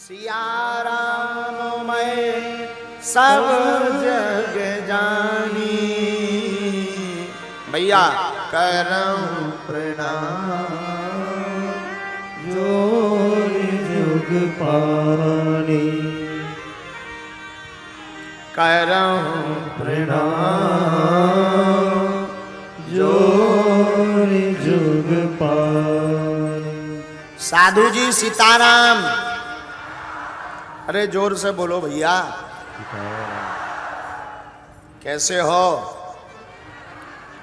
सिया राम मैं सब जग जानी, भैया करऊं प्रणाम जोर जुग पानी। करऊं प्रणाम जोर जुग पानी। साधु जी सीताराम। अरे जोर से बोलो भैया, कैसे हो?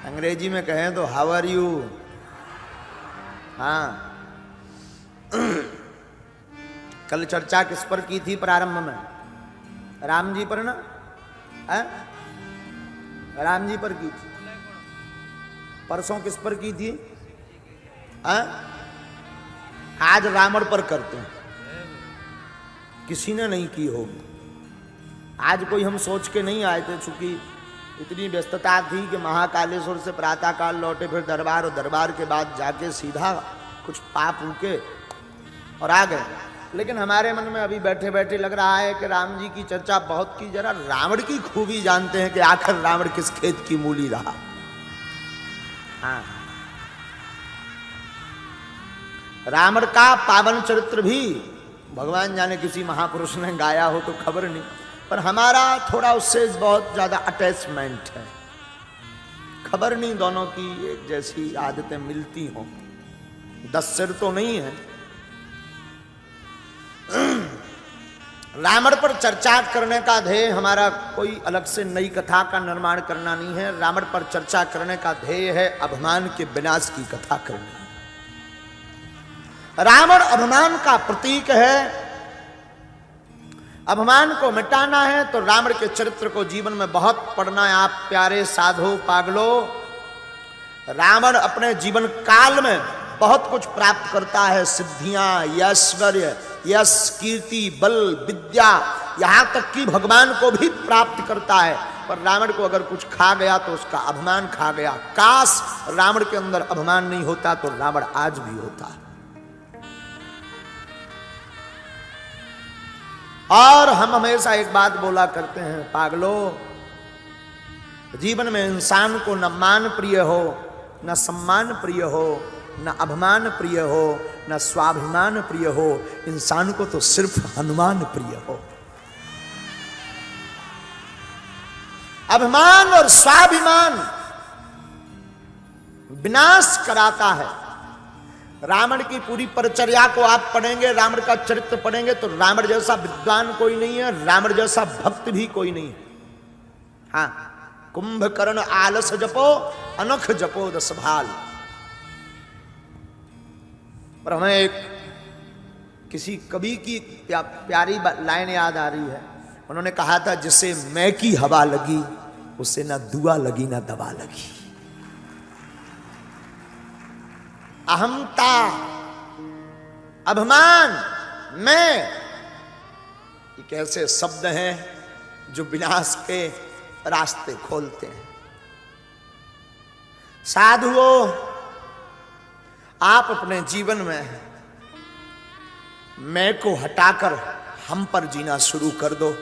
अंग्रेजी में कहें तो हाउ आर यू। हाँ, कल चर्चा किस पर की थी प्रारंभ में? राम जी पर ना? है? राम जी पर की थी। परसों किस पर की थी? है? आज रावण पर करते हैं। किसी ने नहीं की होगी। आज कोई हम सोच के नहीं आए थे, चूंकि इतनी व्यस्तता थी कि महाकालेश्वर से प्रातःकाल लौटे, फिर दरबार, और दरबार के बाद जाके सीधा कुछ पाप उके और आ गए। लेकिन हमारे मन में अभी बैठे बैठे लग रहा है कि राम जी की चर्चा बहुत की, जरा रावण की खूबी जानते हैं कि आखिर रावण किस खेत की मूली रहा। हाँ, रावण का पावन चरित्र भी भगवान जाने किसी महापुरुष ने गाया हो तो खबर नहीं, पर हमारा थोड़ा उससे बहुत ज्यादा अटैचमेंट है। खबर नहीं दोनों की एक जैसी आदतें मिलती हों। 10 सिर तो नहीं है। रावण पर चर्चा करने का ध्येय हमारा कोई अलग से नई कथा का निर्माण करना नहीं है। रावण पर चर्चा करने का ध्येय है अभिमान के विनाश की कथा करनी। रावण अभिमान का प्रतीक है। अभिमान को मिटाना है तो रावण के चरित्र को जीवन में बहुत पढ़ना है। आप प्यारे साधु पागलो, रावण अपने जीवन काल में बहुत कुछ प्राप्त करता है। सिद्धियां, ऐश्वर्य, यश, कीर्ति, बल, विद्या, यहां तक कि भगवान को भी प्राप्त करता है। पर रावण को अगर कुछ खा गया तो उसका अभिमान खा गया। काश रावण के अंदर अभिमान नहीं होता तो रावण आज भी होता। और हम हमेशा एक बात बोला करते हैं, पागलो, जीवन में इंसान को न मान प्रिय हो, न सम्मान प्रिय हो, न अभिमान प्रिय हो, न स्वाभिमान प्रिय हो। इंसान को तो सिर्फ हनुमान प्रिय हो। अभिमान और स्वाभिमान विनाश कराता है। रावण की पूरी परिचर्या को आप पढ़ेंगे, रावण का चरित्र पढ़ेंगे तो रावण जैसा विद्वान कोई नहीं है, रावण जैसा भक्त भी कोई नहीं है। हाँ, कुंभकर्ण आलस जपो, अनख जपो 10 भाल। पर हमें एक किसी कवि की प्यारी लाइन याद आ रही है। उन्होंने कहा था, जिसे मैं की हवा लगी उसे ना दुआ लगी ना दवा लगी। अहंता, अभिमान, मैं, ये कैसे शब्द हैं जो विनाश के रास्ते खोलते हैं। साधुओं, आप अपने जीवन में मैं को हटाकर हम पर जीना शुरू कर दो,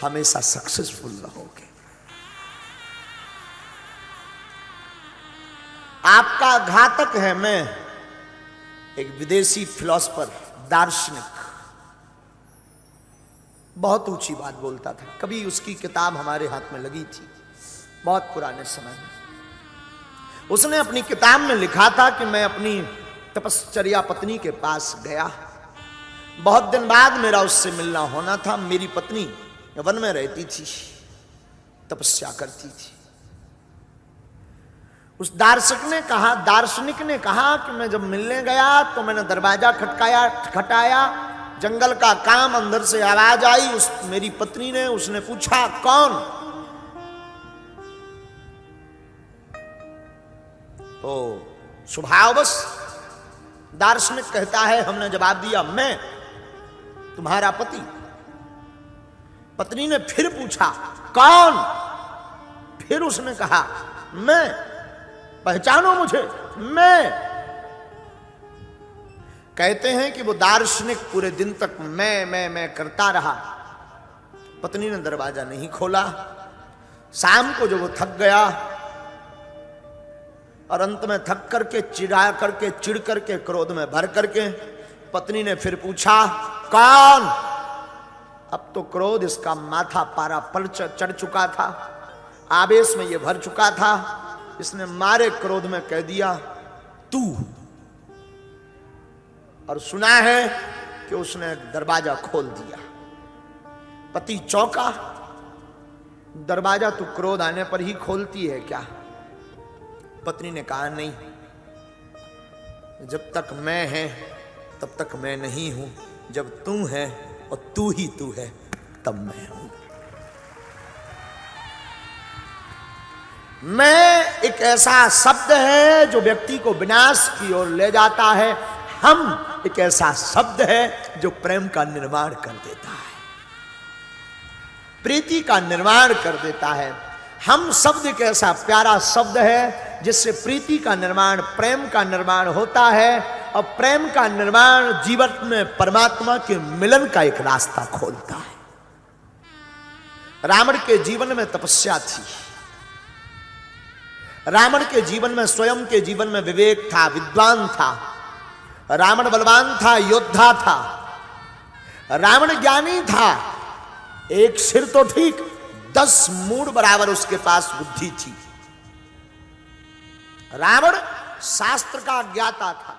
हमेशा सक्सेसफुल रहोगे। आपका घातक है मैं। एक विदेशी फिलोसफर, दार्शनिक, बहुत ऊंची बात बोलता था। कभी उसकी किताब हमारे हाथ में लगी थी बहुत पुराने समय में। उसने अपनी किताब में लिखा था कि मैं अपनी तपश्चर्या पत्नी के पास गया। बहुत दिन बाद मेरा उससे मिलना होना था। मेरी पत्नी वन में रहती थी, तपस्या करती थी। उस दार्शनिक ने कहा कि मैं जब मिलने गया तो मैंने दरवाजा खटकाया। जंगल का काम, अंदर से आवाज आई। मेरी पत्नी ने, उसने पूछा कौन? तो स्वभाववश दार्शनिक कहता है, हमने जवाब दिया मैं, तुम्हारा पति। पत्नी ने फिर पूछा कौन? फिर उसने कहा मैं, पहचानो मुझे, मैं। कहते हैं कि वो दार्शनिक पूरे दिन तक मैं करता रहा। पत्नी ने दरवाजा नहीं खोला। शाम को जब वो थक गया और अंत में थक करके चिढ़ करके क्रोध में भर करके पत्नी ने फिर पूछा, कौन? अब तो क्रोध इसका माथा पारा पर चढ़ चुका था, आवेश में ये भर चुका था। इसने मारे क्रोध में कह दिया, तू। और सुना है कि उसने दरवाजा खोल दिया। पति चौंका, दरवाजा तू क्रोध आने पर ही खोलती है क्या? पत्नी ने कहा, नहीं, जब तक मैं है तब तक मैं नहीं हूं, जब तू है और तू ही तू है तब मैं हूं। मैं एक ऐसा शब्द है जो व्यक्ति को विनाश की ओर ले जाता है। हम एक ऐसा शब्द है जो प्रेम का निर्माण कर देता है, प्रीति का निर्माण कर देता है। हम शब्द एक ऐसा प्यारा शब्द है जिससे प्रीति का निर्माण, प्रेम का निर्माण होता है, और प्रेम का निर्माण जीवन में परमात्मा के मिलन का एक रास्ता खोलता है। रावण के जीवन में तपस्या थी, रावण के जीवन में, स्वयं के जीवन में विवेक था, विद्वान था। रावण बलवान था, योद्धा था। रावण ज्ञानी था। एक सिर तो ठीक, 10 मूढ़ बराबर उसके पास बुद्धि थी। रावण शास्त्र का ज्ञाता था।